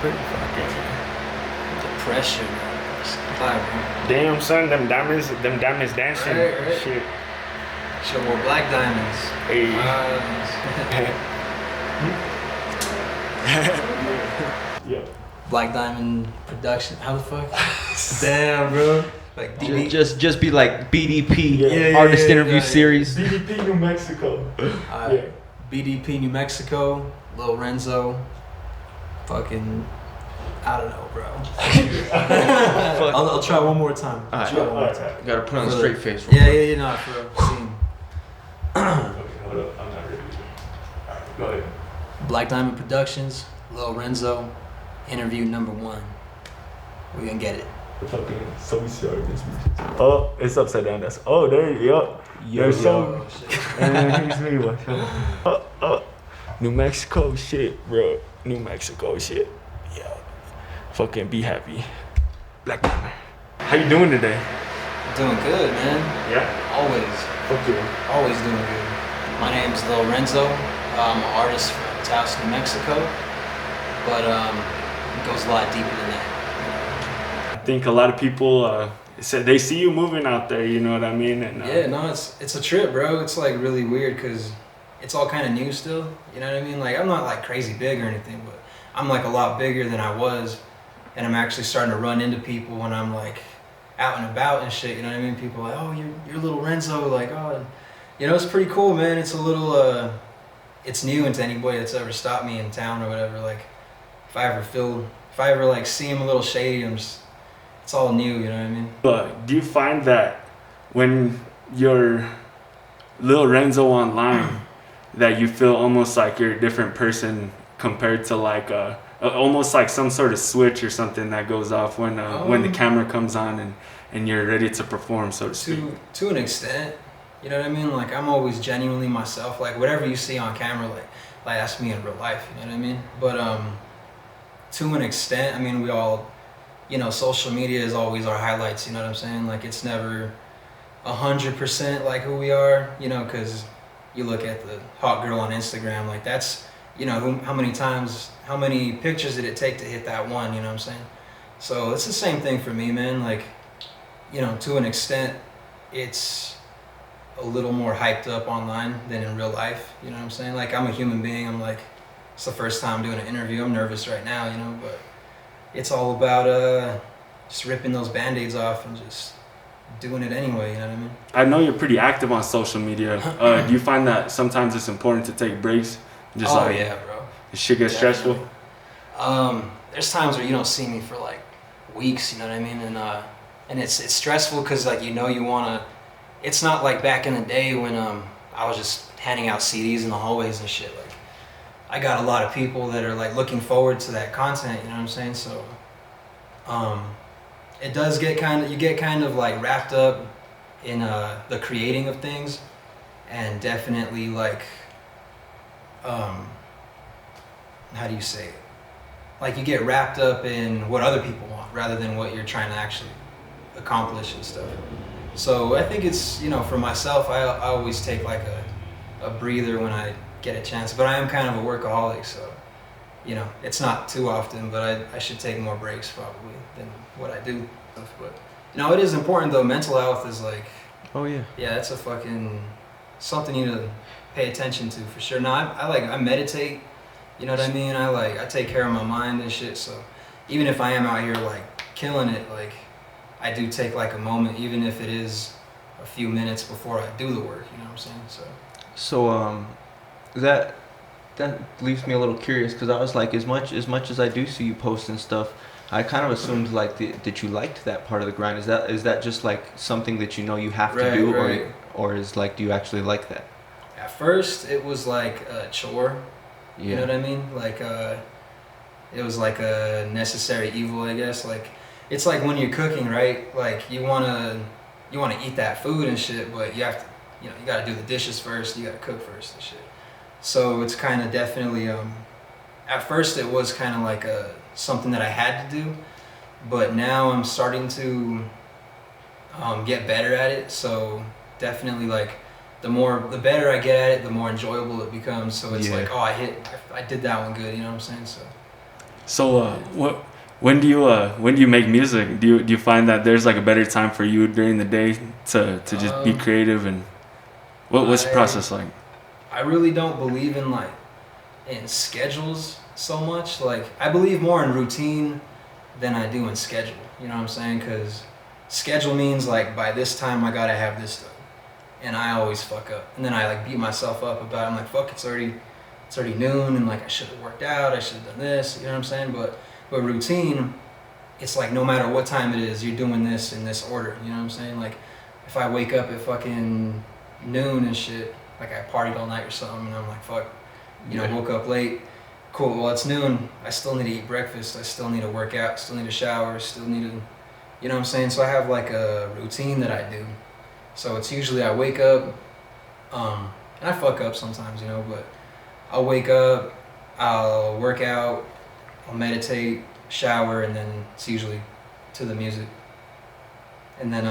Pretty fucking Depression. damn son, them diamonds dancing. Right. Shit. Show more black diamonds. Hey. Yeah. Black Diamond Production. How the fuck? Damn, bro. Like DB. Just be like BDP, artist interview series. BDP New Mexico. Yeah. BDP New Mexico. Lil Renzo. Fucking. I don't know, bro. I'll try one more time. Alright. Gotta put on a straight face. Yeah, no, for real. Scene. Okay, hold up. I'm not ready. Alright, go ahead. Black Diamond Productions. Lil Renzo. Interview number 1. We're gonna get it. Fucking so sorry. Oh, it's upside down. That's there you go. There's so. And here's me. New Mexico shit, bro. New Mexico shit. Yeah. Fucking be happy. Black Diamond. How you doing today? Doing good, man. Yeah. Always. Fuck you. Always doing good. My name's Lil Renzo. I'm an artist from Taos, New Mexico. But it goes a lot deeper than that. I think a lot of people said they see you moving out there. You know what I mean? And yeah, no, it's a trip, bro. It's like really weird because it's all kind of new still. You know what I mean? Like I'm not like crazy big or anything, but I'm like a lot bigger than I was, and I'm actually starting to run into people when I'm like out and about and shit. You know what I mean? People are like, oh, you're Lil Renzo, like oh, you know, it's pretty cool, man. It's a little it's new into anybody that's ever stopped me in town or whatever. Like if I ever like see him a little shady, it's all new, you know what I mean? But do you find that when you're Lil Renzo online, that you feel almost like you're a different person compared to like almost like some sort of switch or something that goes off when the camera comes on and you're ready to perform, so to speak? To an extent, you know what I mean? Like I'm always genuinely myself. Like whatever you see on camera, like that's me in real life. You know what I mean? But to an extent, I mean, we all, you know, social media is always our highlights. You know what I'm saying? Like it's never 100% like who we are. You know, because you look at the hot girl on Instagram, like that's, you know, how many pictures did it take to hit that one? You know what I'm saying? So it's the same thing for me, man. Like, you know, to an extent, it's a little more hyped up online than in real life. You know what I'm saying? Like I'm a human being. I'm like, it's the first time doing an interview. I'm nervous right now, you know, but it's all about just ripping those band-aids off and just doing it anyway, you know what I mean? I know you're pretty active on social media. Do you find that sometimes it's important to take breaks? Just yeah, bro. This shit gets stressful? There's times where you don't see me for like weeks, you know what I mean? And it's stressful because like, you know, you want to, it's not like back in the day when I was just handing out CDs in the hallways and shit. Like I got a lot of people that are like looking forward to that content, you know what I'm saying? So it does get you get kind of like wrapped up in the creating of things, and definitely like how do you say it? Like you get wrapped up in what other people want rather than what you're trying to actually accomplish and stuff. So I think it's, you know, for myself, I always take like a breather when I get a chance, but I am kind of a workaholic, so you know, it's not too often, but I should take more breaks probably than what I do. But you know, it is important though. Mental health is like, oh yeah, that's a fucking something you need to pay attention to for sure. Now I meditate, you know what I mean? I take care of my mind and shit. So even if I am out here like killing it, like I do take like a moment, even if it is a few minutes before I do the work. You know what I'm saying? So that leaves me a little curious, because I was like, as much as I do see you posting stuff, I kind of assumed like that you liked that part of the grind. Is that just like something that you know you have to do, right. or is like, do you actually like that? At first, it was like a chore. Yeah. You know what I mean? Like it was like a necessary evil, I guess. Like it's like when you're cooking, right? Like you wanna eat that food and shit, but you have to, you know, you gotta do the dishes first. You gotta cook first and shit. So it's kind of definitely at first it was kind of like something that I had to do, but now I'm starting to get better at it. So definitely like the better I get at it, the more enjoyable it becomes. So it's like, oh, I did that one good, you know what I'm saying? So when do you make music? Do you find that there's like a better time for you during the day to just be creative, and what's the process like? I really don't believe in like in schedules so much. Like I believe more in routine than I do in schedule. You know what I'm saying? Because schedule means like by this time I gotta have this done, and I always fuck up, and then I like beat myself up about it. I'm like, fuck, it's already noon, and like I should have worked out, I should have done this. You know what I'm saying? But routine, it's like no matter what time it is, you're doing this in this order. You know what I'm saying? Like if I wake up at fucking noon and shit, like I partied all night or something, and I'm like, fuck, you know, woke up late. Cool, well, it's noon. I still need to eat breakfast. I still need to work out. Still need to shower. Still need to, you know what I'm saying? So I have like a routine that I do. So it's usually I wake up, and I fuck up sometimes, you know, but I'll wake up, I'll work out, I'll meditate, shower, and then it's usually to the music. And then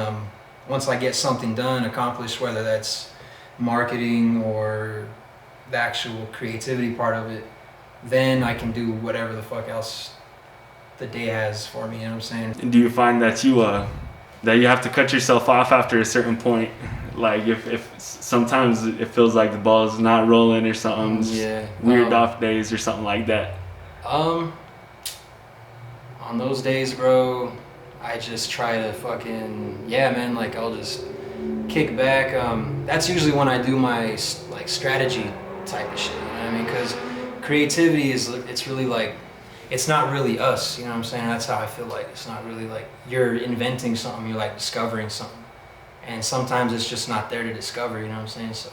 once I get something done, accomplished, whether that's marketing or the actual creativity part of it, then I can do whatever the fuck else the day has for me, you know what I'm saying? And do you find that you have to cut yourself off after a certain point? Like if sometimes it feels like the ball's not rolling or something, weird off days or something like that. On those days, bro, I just try to fucking, man, like I'll just kick back. That's usually when I do my like strategy type of shit, you know what I mean? Because creativity it's really like, it's not really us, you know what I'm saying? That's how I feel like. It's not really like you're inventing something, you're like discovering something. And sometimes it's just not there to discover, you know what I'm saying? So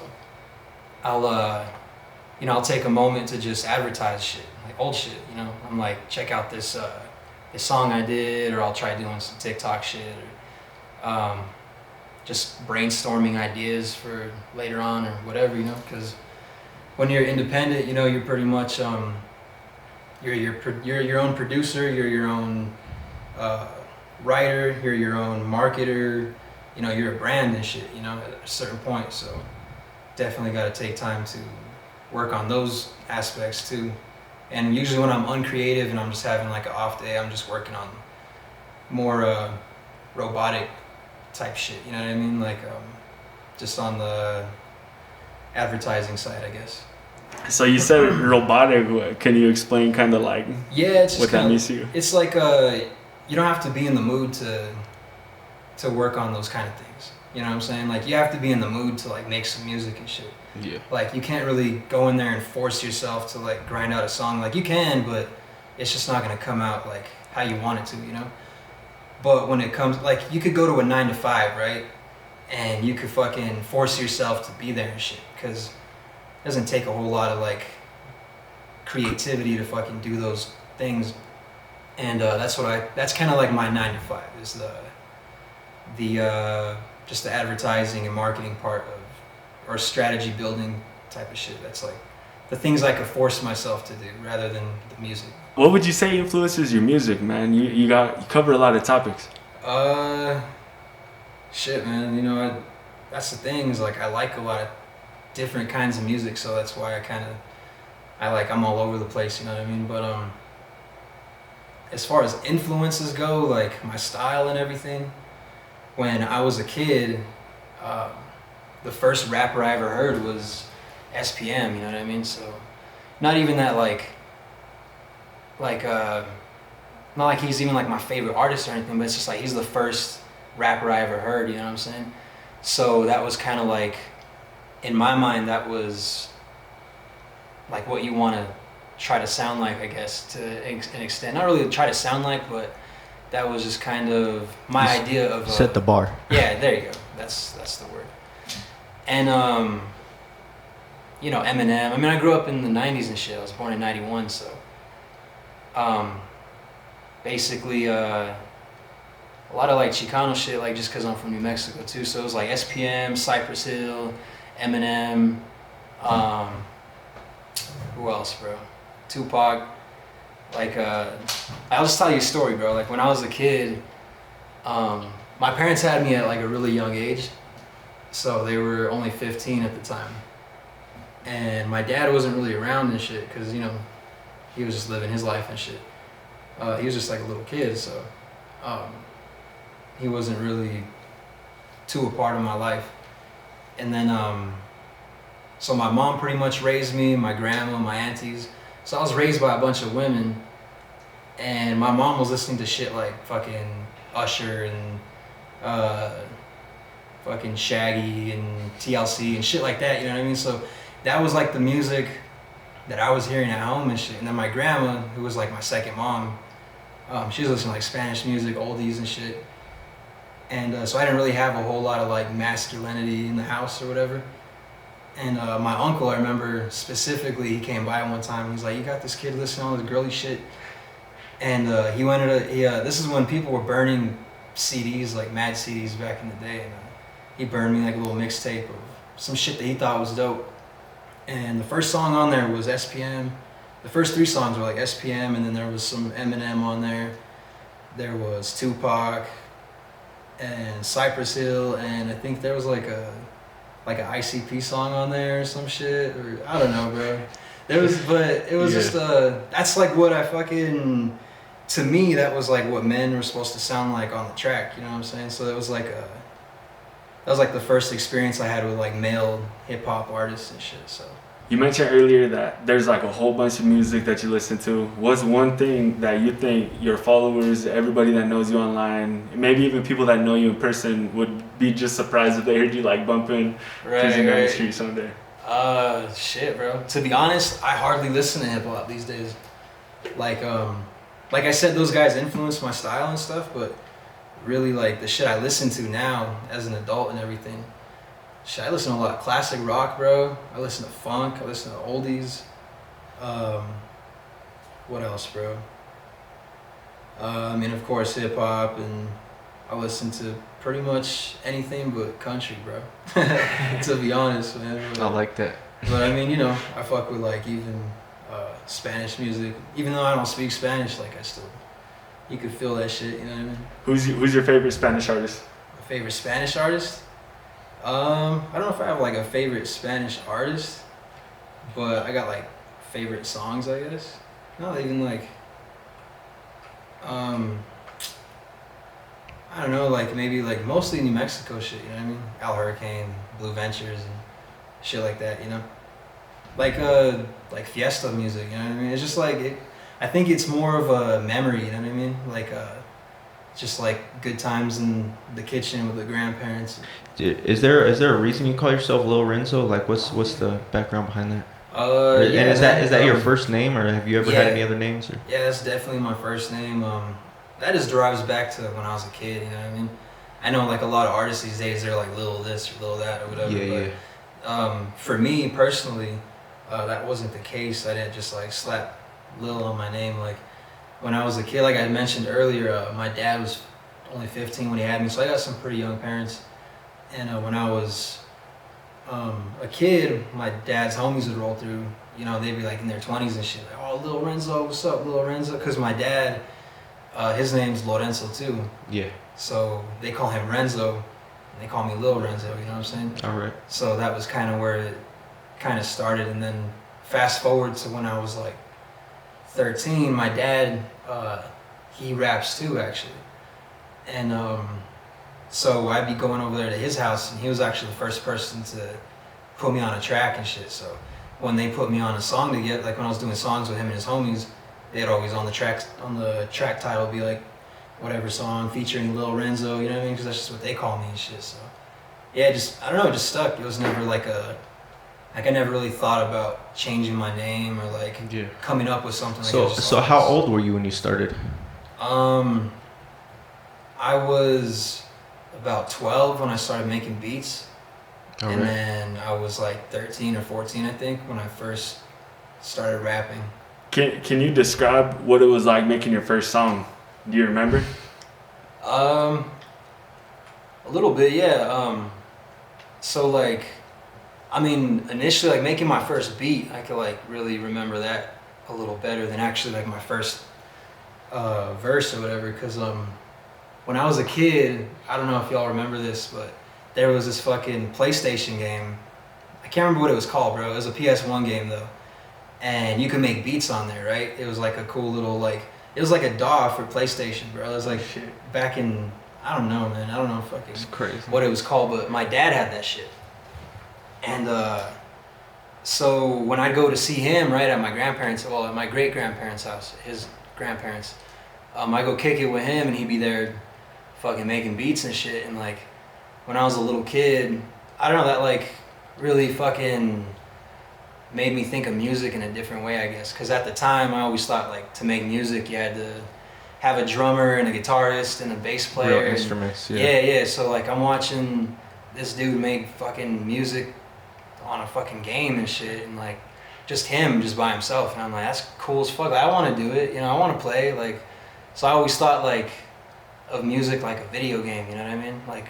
I'll take a moment to just advertise shit, like old shit, you know? I'm like, check out this song I did, or I'll try doing some TikTok shit, or just brainstorming ideas for later on or whatever, you know? Because when you're independent, you know, you're pretty much you're your own producer, you're your own writer, you're your own marketer, you know, you're a brand and shit, you know, at a certain point. So definitely got to take time to work on those aspects too. And usually when I'm uncreative and I'm just having like an off day, I'm just working on more robotic type shit, you know what I mean? Like just on the advertising side, I guess. So you said robotic. Can you explain kind of like it's what that means to you? It's like you don't have to be in the mood to work on those kind of things. You know what I'm saying? Like you have to be in the mood to like make some music and shit. Yeah. Like you can't really go in there and force yourself to like grind out a song. Like you can, but it's just not gonna come out like how you want it to, you know? But when it comes, like you could go to a 9 to 5, right? And you could fucking force yourself to be there and shit. Cause it doesn't take a whole lot of like creativity to fucking do those things. And that's kind of like my 9 to 5 is the just the advertising and marketing part of, or strategy building type of shit. That's like the things I could force myself to do rather than the music. What would you say influences your music, man? You cover a lot of topics. Shit, man. You know, that's the thing is like I like a lot of different kinds of music, so that's why I'm all over the place. You know what I mean? But as far as influences go, like my style and everything, when I was a kid, the first rapper I ever heard was SPM, you know what I mean? So not even that not like he's even like my favorite artist or anything, but it's just like he's the first rapper I ever heard, you know what I'm saying? So that was kind of like, in my mind, that was like what you want to try to sound like, I guess, to an extent. Not really try to sound like, but that was just kind of my idea of set the bar. Yeah, there you go. That's the word. And you know, Eminem. I mean, I grew up in the 90s and shit. I was born in 91, so basically a lot of like Chicano shit, like just because I'm from New Mexico too. So it was like SPM, Cypress Hill, Eminem, who else, bro? Tupac. Like, I'll just tell you a story, bro. Like when I was a kid, my parents had me at like a really young age. So they were only 15 at the time. And my dad wasn't really around and shit because, you know, he was just living his life and shit. He was just like a little kid, so he wasn't really too a part of my life. And then, so my mom pretty much raised me, my grandma, my aunties. So I was raised by a bunch of women, and my mom was listening to shit like fucking Usher and fucking Shaggy and TLC and shit like that, you know what I mean? So that was like the music that I was hearing at home and shit. And then my grandma, who was like my second mom, she was listening to like Spanish music, oldies and shit. And so I didn't really have a whole lot of like masculinity in the house or whatever. And my uncle, I remember specifically, he came by one time and he's like, you got this kid listening to all this girly shit. And this is when people were burning CDs, like mad CDs back in the day. And he burned me like a little mixtape of some shit that he thought was dope. And the first song on there was SPM. The first 3 songs were like SPM, and then there was some Eminem on there. There was Tupac and Cypress Hill, and I think there was like an ICP song on there or some shit, or I don't know, bro. There was, but it was just that's like what I fucking, to me, that was like what men were supposed to sound like on the track, you know what I'm saying? So it was like that was like the first experience I had with like male hip hop artists and shit. So you mentioned earlier that there's like a whole bunch of music that you listen to. What's one thing that you think your followers, everybody that knows you online, maybe even people that know you in person, would be just surprised if they heard you like bumping right down the street someday? Shit, bro. To be honest, I hardly listen to hip hop these days. Like I said, those guys influenced my style and stuff, but really like the shit I listen to now as an adult and everything. Shit, I listen to a lot of classic rock, bro. I listen to funk. I listen to oldies. What else, bro? I mean, of course, hip hop, and I listen to pretty much anything but country, bro. To be honest, man. I like that. But I mean, you know, I fuck with like even Spanish music. Even though I don't speak Spanish, like you could feel that shit. You know what I mean? Who's your favorite Spanish artist? My favorite Spanish artist? I don't know if I have like a favorite Spanish artist, but I got like favorite songs, I guess. Not even like, I don't know, like maybe like mostly New Mexico shit, you know what I mean? Al Hurricane, Blue Ventures, and shit like that, you know? Like fiesta music, you know what I mean? It's just like, I think it's more of a memory, you know what I mean? Like, just like good times in the kitchen with the grandparents. Is there a reason you call yourself Lil Renzo? Like, what's the background behind that? Yeah. And is that your first name, or have you ever had any other names? Or? Yeah, that's definitely my first name. That just derives back to when I was a kid. You know what I mean? I know like a lot of artists these days, they're like Lil this or Lil that or whatever. Yeah. For me personally, that wasn't the case. I didn't just like slap Lil on my name. Like when I was a kid, like I mentioned earlier, my dad was only 15 when he had me, so I got some pretty young parents. And when I was a kid, my dad's homies would roll through, you know, they'd be like in their 20s and shit, like, oh, Lil Renzo, what's up, Lil Renzo? Because my dad, his name's Lorenzo too. Yeah. So they call him Renzo, and they call me Lil Renzo, you know what I'm saying? All right. So that was kind of where it kind of started. And then fast forward to when I was like 13, my dad, he raps too, actually. And so I'd be going over there to his house, and he was actually the first person to put me on a track and shit. So when they put me on a song together, like when I was doing songs with him and his homies, they'd always on the track title be like whatever song featuring Lil Renzo, you know what I mean? Because that's just what they call me and shit. So yeah, I don't know, it just stuck. It was never like I never really thought about changing my name or like coming up with something. So how old were you when you started? I was about 12 when I started making beats. All and right. then I was like 13 or 14, I think, when I first started rapping. Can you describe what it was like making your first song? Do you remember? A little bit, yeah. So like, I mean, initially like making my first beat, I could like really remember that a little better than actually like my first verse or whatever, because when I was a kid, I don't know if y'all remember this, but there was this fucking PlayStation game. I can't remember what it was called, bro. It was a PS1 game though, and you could make beats on there, right? It was like a cool little like It was like a DAW for PlayStation, bro. It was like Shit. back in, I don't know, man. I don't know fucking It's crazy. what it was called, but my dad had that shit. And so when I'd go to see him, right, at my grandparents, well, at my great grandparents' house, his grandparents, I go kick it with him, and he'd be there, fucking making beats and shit. And like, when I was a little kid, I don't know, that like really fucking made me think of music in a different way, I guess. Because at the time, I always thought like to make music, you had to have a drummer and a guitarist and a bass player. Real instruments, yeah. Yeah, yeah. So like, I'm watching this dude make fucking music on a fucking game and shit, and like just him just by himself, and I'm like, that's cool as fuck. Like, I want to do it, you know, I want to play. Like, so I always thought like of music like a video game, you know what I mean? Like,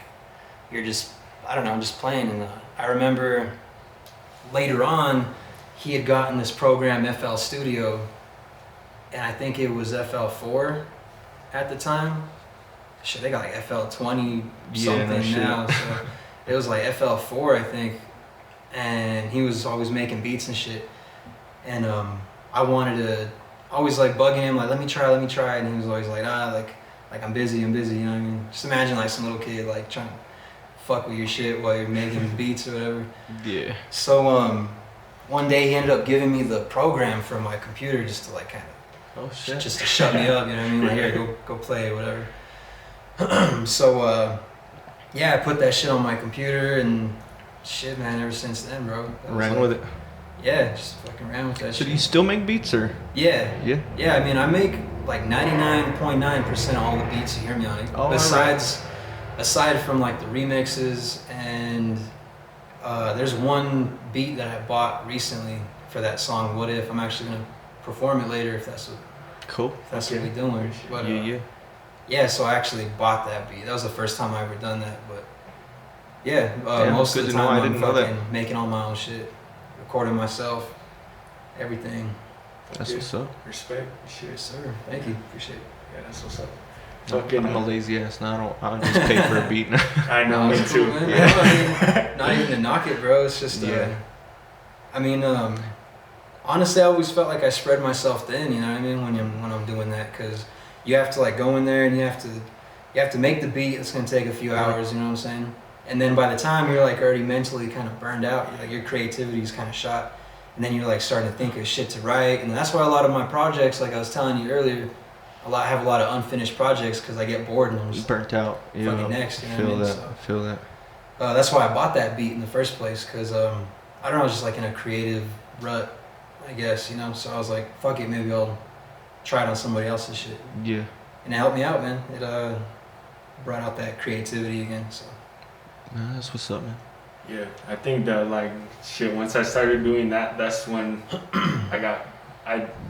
you're just, I don't know, just playing. And I remember later on, he had gotten this program, FL Studio, and I think it was FL4 at the time. Shit, they got like FL20 something now. So it was like FL4, I think. And he was always making beats and shit. And I wanted to, always like bugging him, like, let me try. And he was always like, like I'm busy, you know what I mean? Just imagine like some little kid like trying to fuck with your shit while you're making beats or whatever. Yeah. So one day he ended up giving me the program for my computer just to like kind of, just to shut me up, you know what I mean? Like, here, go play, whatever. So yeah, I put that shit on my computer, and shit, man, ever since then, bro. Ran with it. Yeah, just fucking ran with that So shit. do you still make beats, or? Yeah. Yeah. Yeah, I mean, I make like 99.9% of all the beats you hear me on. Oh, Aside from like the remixes, and there's one beat that I bought recently for that song, What If. I'm actually gonna perform it later if that's what Cool. what we're doing. But Yeah. so I actually bought that beat. That was the first time I ever done that, but yeah, Damn, most of good the to know. time I I'm didn't know that. fucking making all my own shit, recording myself, everything. That's what's up. Respect. Shit. Yes, sir. Thank you. Appreciate it. Yeah, that's what's up. I'm a lazy ass now. I don't just pay for a beat. I know, me it's too. cool, man. Yeah. No, I mean, not even to knock it, bro. It's just, Yeah. I mean, honestly, I always felt like I spread myself thin. You know what I mean? When I'm doing that, because you have to like go in there and you have to make the beat. It's gonna take a few hours. You know what I'm saying? And then by the time you're like already mentally kind of burned out, like your creativity is kind of shot, and then you're like starting to think of shit to write. And that's why a lot of my projects, like I was telling you earlier, I have a lot of unfinished projects because I get bored and I'm just Burnt out. Yeah. fucking next. You know what I mean? So, Feel that. that's why I bought that beat in the first place, because I don't know, I was just like in a creative rut, I guess, you know. So I was like, fuck it, maybe I'll try it on somebody else's shit. Yeah. And it helped me out, man. It brought out that creativity again. So Nah, that's what's up, man. Yeah, I think that like shit. Once I started doing that, that's when I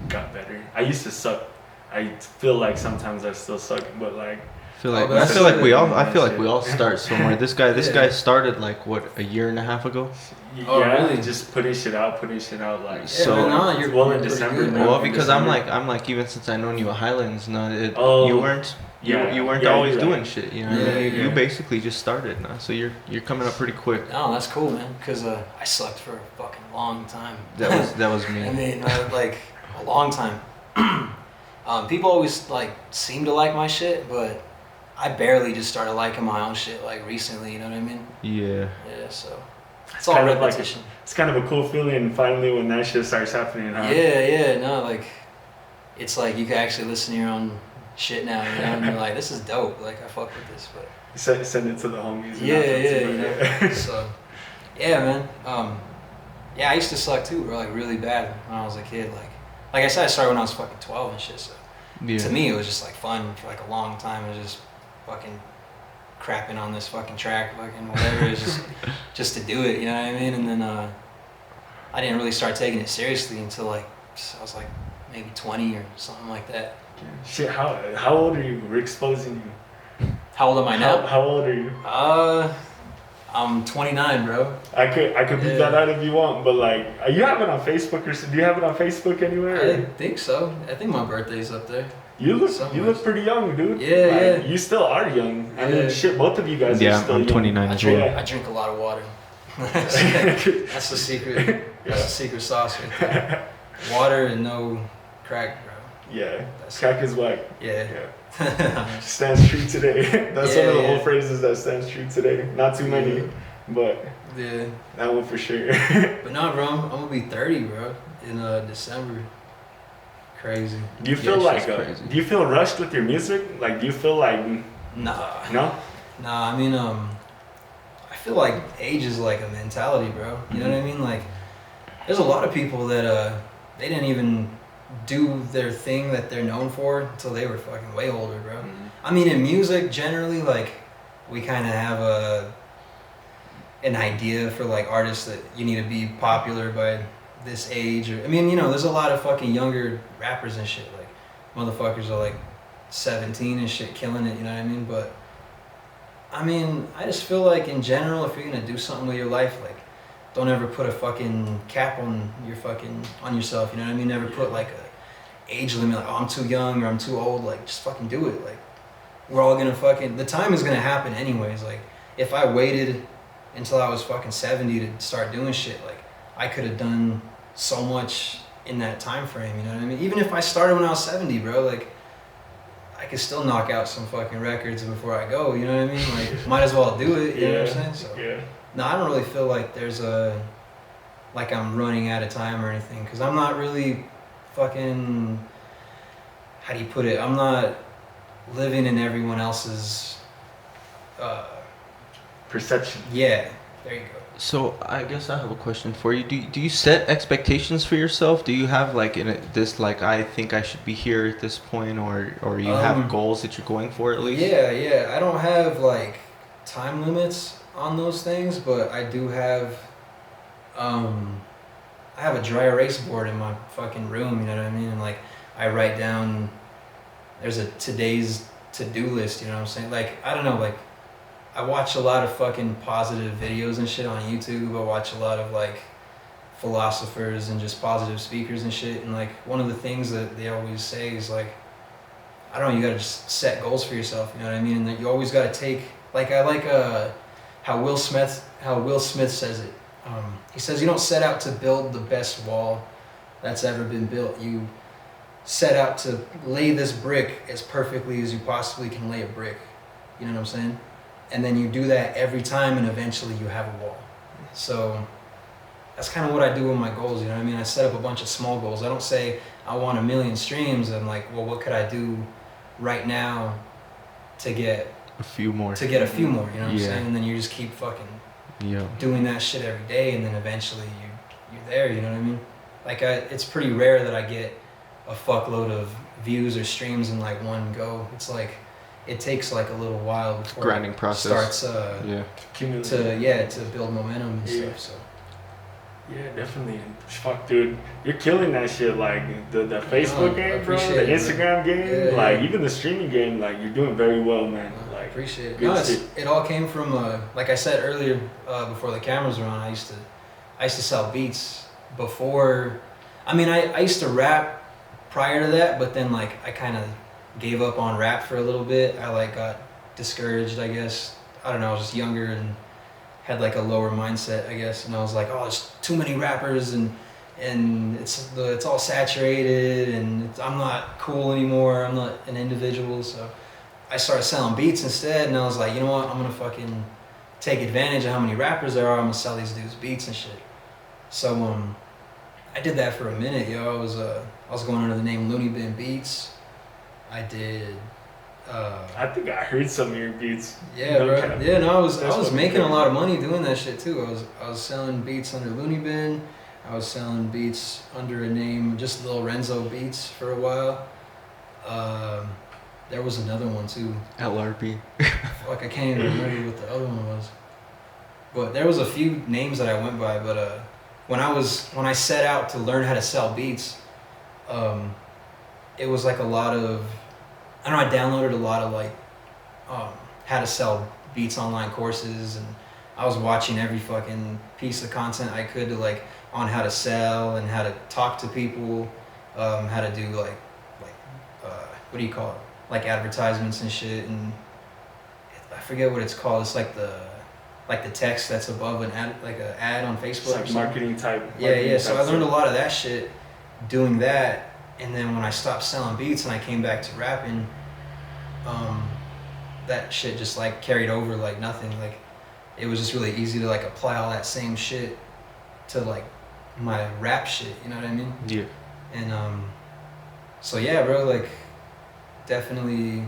got better. I used to suck. I feel like sometimes I still suck, but like I feel like we all start somewhere. This guy started like what, a year and a half ago. Oh, yeah, really? just putting shit out like yeah, so- man, no, you're well in pretty December. good, now, man. Well, in because December. I'm like even since I known you at Highlands, Oh, you weren't always you're doing right. shit. You know, Yeah, you yeah. basically just started now, so you're coming up pretty quick. No, that's cool, man. Because I sucked for a fucking long time. That was me. I mean, like a long time. People always like seem to like my shit, but I barely just started liking my own shit like recently. You know what I mean? Yeah. Yeah. So it's It's all kind of like repetition. it's kind of a cool feeling finally when that shit starts happening. Huh? Yeah. No, like it's like you can actually listen to your own shit now. You know, and you're like, this is dope. Like I fuck with this, but Send it to the homies. yeah. You know. So yeah, man. Yeah, I used to suck too, bro. Like really bad when I was a kid. Like I said, I started when I was fucking 12 and shit. So. Yeah. To me, it was just like fun for like a long time. It was just fucking crapping on this fucking track, fucking whatever. It was just to do it, you know what I mean? And then I didn't really start taking it seriously until like I was like maybe 20 or something like that. Shit, how old are you? We're exposing you. How old am I now? How old are you? I'm 29, bro. I could beat that out if you want, but like, you have it on Facebook or do you have it on Facebook anywhere? I think so. I think my birthday's up there. You look pretty young, dude. Yeah, like, yeah. You still are young. I Yeah. mean, shit, both of you guys are still I'm young. 29 as well. I drink a lot of water. That's the secret. That's the secret sauce right there. Water and no crack, bro. Yeah. That's Crack is whack. yeah. Yeah. Stands true today. That's Yeah, one of the yeah. old phrases that stands true today. Not too many, but Yeah. that one for sure. But nah, bro, I'm gonna be 30, bro, in December. Crazy. Do you feel Yeah, like she's crazy. do you feel rushed with your music? Like, do you feel like Nah. no? Nah, I mean, I feel like age is like a mentality, bro. You know what I mean? Like, there's a lot of people that they didn't even do their thing that they're known for until they were fucking way older, bro. I mean, in music, generally, like, we kind of have an idea for like artists that you need to be popular by this age. Or I mean, you know, there's a lot of fucking younger rappers and shit. Like, motherfuckers are like 17 and shit, killing it. You know what I mean? But I mean, I just feel like in general, if you're gonna do something with your life, like, don't ever put a fucking cap on yourself. You know what I mean? Never put like a age limit. Like, oh, I'm too young or I'm too old. Like, just fucking do it. Like, we're all gonna the time is gonna happen anyways. Like, if I waited until I was fucking 70 to start doing shit, like, I could have done so much in that time frame. You know what I mean? Even if I started when I was 70, bro, like, I could still knock out some fucking records before I go. You know what I mean? Like, might as well do it. You know what I'm saying? So, Yeah. no, I don't really feel like there's like I'm running out of time or anything, because I'm not really fucking, how do you put it? I'm not living in everyone else's, Perception. yeah, there you go. So I guess I have a question for you. Do you set expectations for yourself? Do you have like this like, I think I should be here at this point, or you have goals that you're going for at least? Yeah. I don't have like time limits on those things, but I do have I have a dry erase board in my fucking room, you know what I mean? And like, I write down, there's a today's to-do list, you know what I'm saying? Like, I don't know, like, I watch a lot of fucking positive videos and shit on YouTube. I watch a lot of like philosophers and just positive speakers and shit. And like, one of the things that they always say is like, I don't know, you gotta just set goals for yourself, you know what I mean? And that you always gotta take, like, I like how Will Smith says it. He says, you don't set out to build the best wall that's ever been built. You set out to lay this brick as perfectly as you possibly can lay a brick. You know what I'm saying? And then you do that every time, and eventually you have a wall. So that's kind of what I do with my goals, you know what I mean? I set up a bunch of small goals. I don't say I want 1 million streams. I'm like, well, what could I do right now to get a few more, you know what I'm Yeah. saying? And then you just keep fucking doing that shit every day, and then eventually you're there, you know what I mean? Like, it's pretty rare that I get a fuckload of views or streams in like one go. It's like, it takes like a little while before grinding process starts to build momentum and stuff. So yeah, definitely. Fuck, dude, you're killing that shit. Like the Facebook game, bro, the Instagram game, like even the streaming game. Like, you're doing very well, man. Like, appreciate it. No, it all came from like I said earlier, before the cameras were on. I used to sell beats before. I mean, I used to rap prior to that, but then like I kind of gave up on rap for a little bit. I like got discouraged, I guess. I don't know, I was just younger and had like a lower mindset, I guess. And I was like, oh, there's too many rappers and it's all saturated and I'm not cool anymore. I'm not an individual. So I started selling beats instead, and I was like, you know what? I'm gonna fucking take advantage of how many rappers there are. I'm gonna sell these dudes beats and shit. So I did that for a minute, yo. I was going under the name Looney Bin Beats. I did. I think I heard some of your beats. Yeah, bro. Yeah, no, I was making a lot of money doing that shit too. I was selling beats under Looney Bin. I was selling beats under a name, just Lil Renzo Beats for a while. There was another one too. LRB. Fuck, I can't even remember what the other one was. But there was a few names that I went by. But when I set out to learn how to sell beats, it was like a lot of, I don't know, I downloaded a lot of like how to sell beats online courses, and I was watching every fucking piece of content I could to like on how to sell and how to talk to people, how to do like what do you call it? Like advertisements and shit, and I forget what it's called. It's like the text that's above an ad, like an ad on Facebook. It's like marketing type. Yeah. So I learned a lot of that shit doing that, And then when I stopped selling beats and I came back to rapping, that shit just like carried over like nothing. Like it was just really easy to like apply all that same shit to like my rap shit, you know what I mean? Yeah. And so yeah, bro, like definitely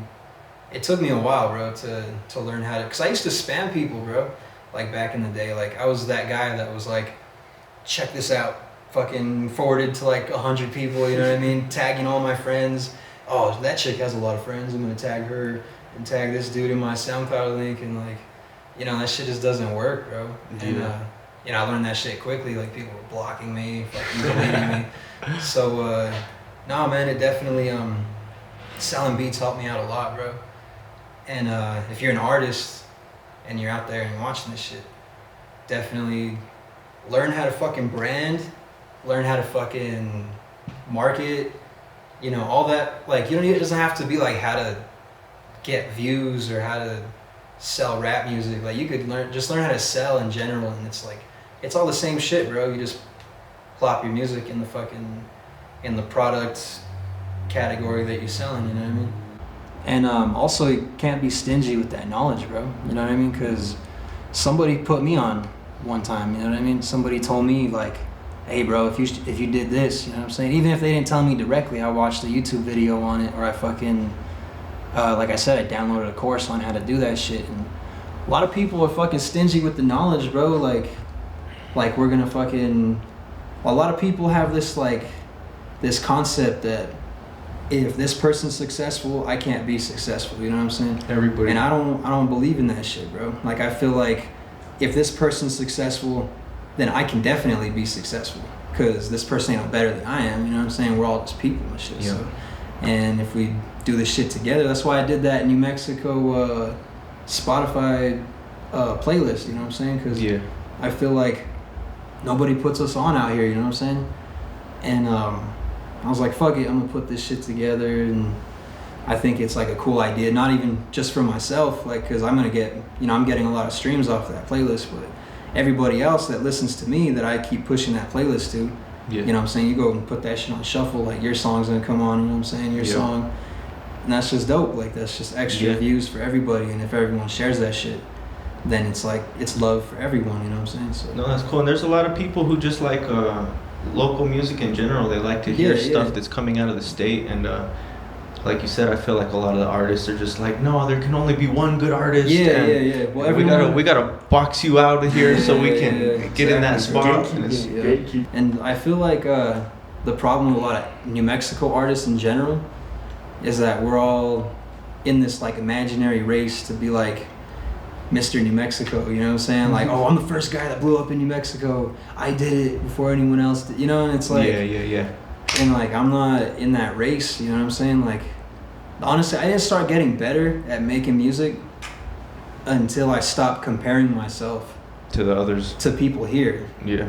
it took me a while, bro, to learn how to, cause I used to spam people, bro, like back in the day. Like I was that guy that was like, check this out, fucking forwarded to like 100 people, you know what I mean? Tagging all my friends. Oh, that chick has a lot of friends, I'm gonna tag her and tag this dude in my SoundCloud link, and like, you know, that shit just doesn't work, bro. And you know, I learned that shit quickly. Like people were blocking me, fucking deleting me. So nah, man, it definitely selling beats helped me out a lot, bro. And if you're an artist and you're out there and you're watching this shit, definitely learn how to fucking brand, learn how to fucking market, you know, all that. Like, you don't need, it doesn't have to be like how to get views or how to sell rap music. Like you could learn how to sell in general, and it's like, it's all the same shit, bro. You just plop your music in the product category that you're selling, you know what I mean? And also, you can't be stingy with that knowledge, bro. You know what I mean? Because somebody put me on one time, you know what I mean? Somebody told me like, hey bro, if you did this, you know what I'm saying? Even if they didn't tell me directly, I watched a YouTube video on it, or I fucking, like I said, I downloaded a course on how to do that shit. And a lot of people are fucking stingy with the knowledge, bro. Like we're gonna fucking, a lot of people have this like, this concept that if this person's successful, I can't be successful, you know what I'm saying? Everybody. And I don't believe in that shit, bro. Like I feel like if this person's successful, then I can definitely be successful, because this person ain't no better than I am, you know what I'm saying? We're all just people and shit. Yeah. So, and if we do this shit together, that's why I did that New Mexico Spotify playlist, you know what I'm saying? Because I feel like nobody puts us on out here, you know what I'm saying? And I was like, fuck it, I'm gonna put this shit together, and I think it's like a cool idea, not even just for myself, like, cause I'm gonna get, you know, I'm getting a lot of streams off of that playlist, but everybody else that listens to me that I keep pushing that playlist to, you know what I'm saying? You go and put that shit on shuffle, like your song's gonna come on, you know what I'm saying? Your song, and that's just dope. Like that's just extra views for everybody, and if everyone shares that shit, then it's like, it's love for everyone, you know what I'm saying? So no, that's cool. And there's a lot of people who just like local music in general. They like to hear stuff that's coming out of the state, and like you said, I feel like a lot of the artists are just like, no, there can only be one good artist. Well, we gotta box you out of here so we can get in that spot. And I feel like the problem with a lot of New Mexico artists in general is that we're all in this like imaginary race to be like Mr. New Mexico, you know what I'm saying? Like, oh, I'm the first guy that blew up in New Mexico. I did it before anyone else did, you know? And it's like, and like, I'm not in that race, you know what I'm saying? Like, honestly, I didn't start getting better at making music until I stopped comparing myself to the others, to people here.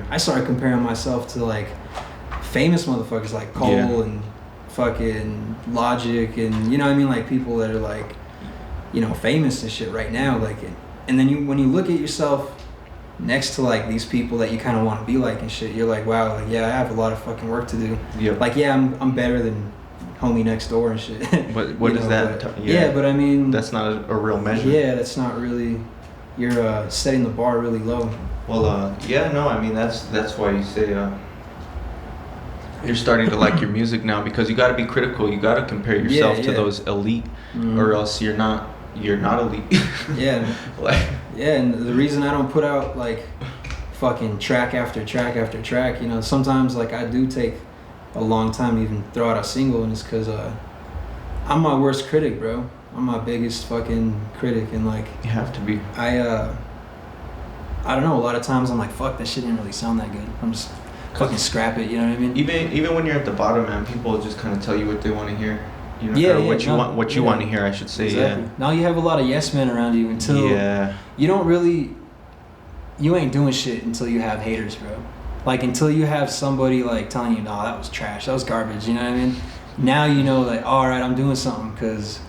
I started comparing myself to like famous motherfuckers like Cole and fucking Logic, and you know what I mean? Like people that are like, you know, famous and shit right now. Like, and then when you look at yourself next to like these people that you kind of want to be like and shit, you're like, wow, like, yeah, I have a lot of fucking work to do. Like, yeah, I'm better than homie next door and shit. But what is that? But I mean, that's not a real measure. Yeah, that's not really. You're setting the bar really low. Well, I mean that's why you say you're starting to like your music now, because you got to be critical. You got to compare yourself to those elite, or else you're not elite. And the reason I don't put out like fucking track after track after track, you know, sometimes like I do take a long time to even throw out a single, and it's because I'm my worst critic, bro. I'm my biggest fucking critic, and like you have to be. I don't know, a lot of times I'm like, fuck, that shit didn't really sound that good. I'm just fucking scrap it, you know what I mean? Even when you're at the bottom, man, people just kind of tell you what they want to hear. You know, what you want to hear, I should say. Exactly. Now you have a lot of yes men around you until you don't really, you ain't doing shit until you have haters, bro. Like until you have somebody like telling you, nah, that was trash, that was garbage, you know what I mean? Now you know, like, all right, I'm doing something, because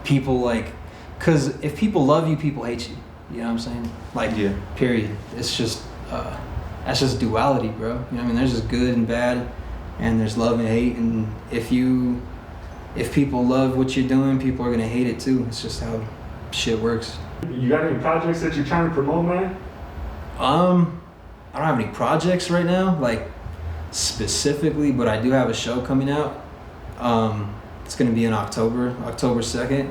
people like, because if people love you, people hate you, you know what I'm saying? Like, period. It's just, that's just duality, bro. You know what I mean? There's just good and bad, and there's love and hate, and if people love what you're doing, people are gonna hate it too. It's just how shit works. You got any projects that you're trying to promote, man? I don't have any projects right now, like specifically, but I do have a show coming out. It's gonna be in October 2nd.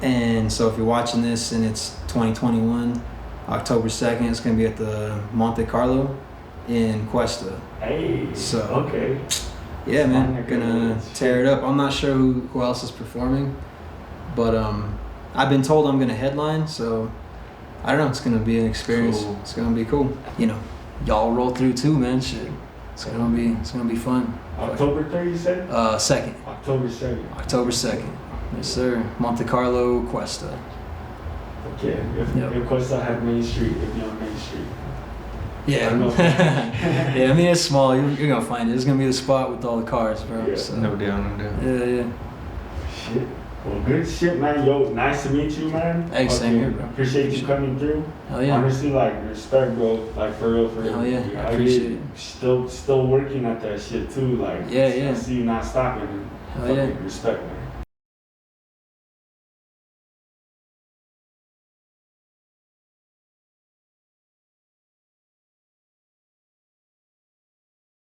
And so if you're watching this and it's 2021, October 2nd, it's gonna be at the Monte Carlo in Cuesta. Hey, So okay. yeah, man, gonna tear it up. I'm not sure who else is performing, but I've been told I'm gonna headline, so I don't know. It's gonna be an experience. Cool. It's gonna be cool. You know, y'all roll through too, man. Shit, it's gonna be fun. October 3rd, you said? 2nd. October 2nd. October 2nd. Yes, sir. Monte Carlo, Cuesta. Okay. If Cuesta had Main Street, it'd be on Main Street. Yeah. I don't know. Yeah, I mean, it's small. You're gonna find it. It's gonna be the spot with all the cars, bro. Yeah. So. No doubt. Yeah. Shit. Well, good shit, man. Yo, nice to meet you, man. Hey, same here, bro. Appreciate you coming through. Hell yeah. Honestly, like, respect, bro. Like, for real. Hell yeah. I How appreciate you it. Still working at that shit, too. Like, Yeah. I see you not stopping. Hell yeah. Respect, man.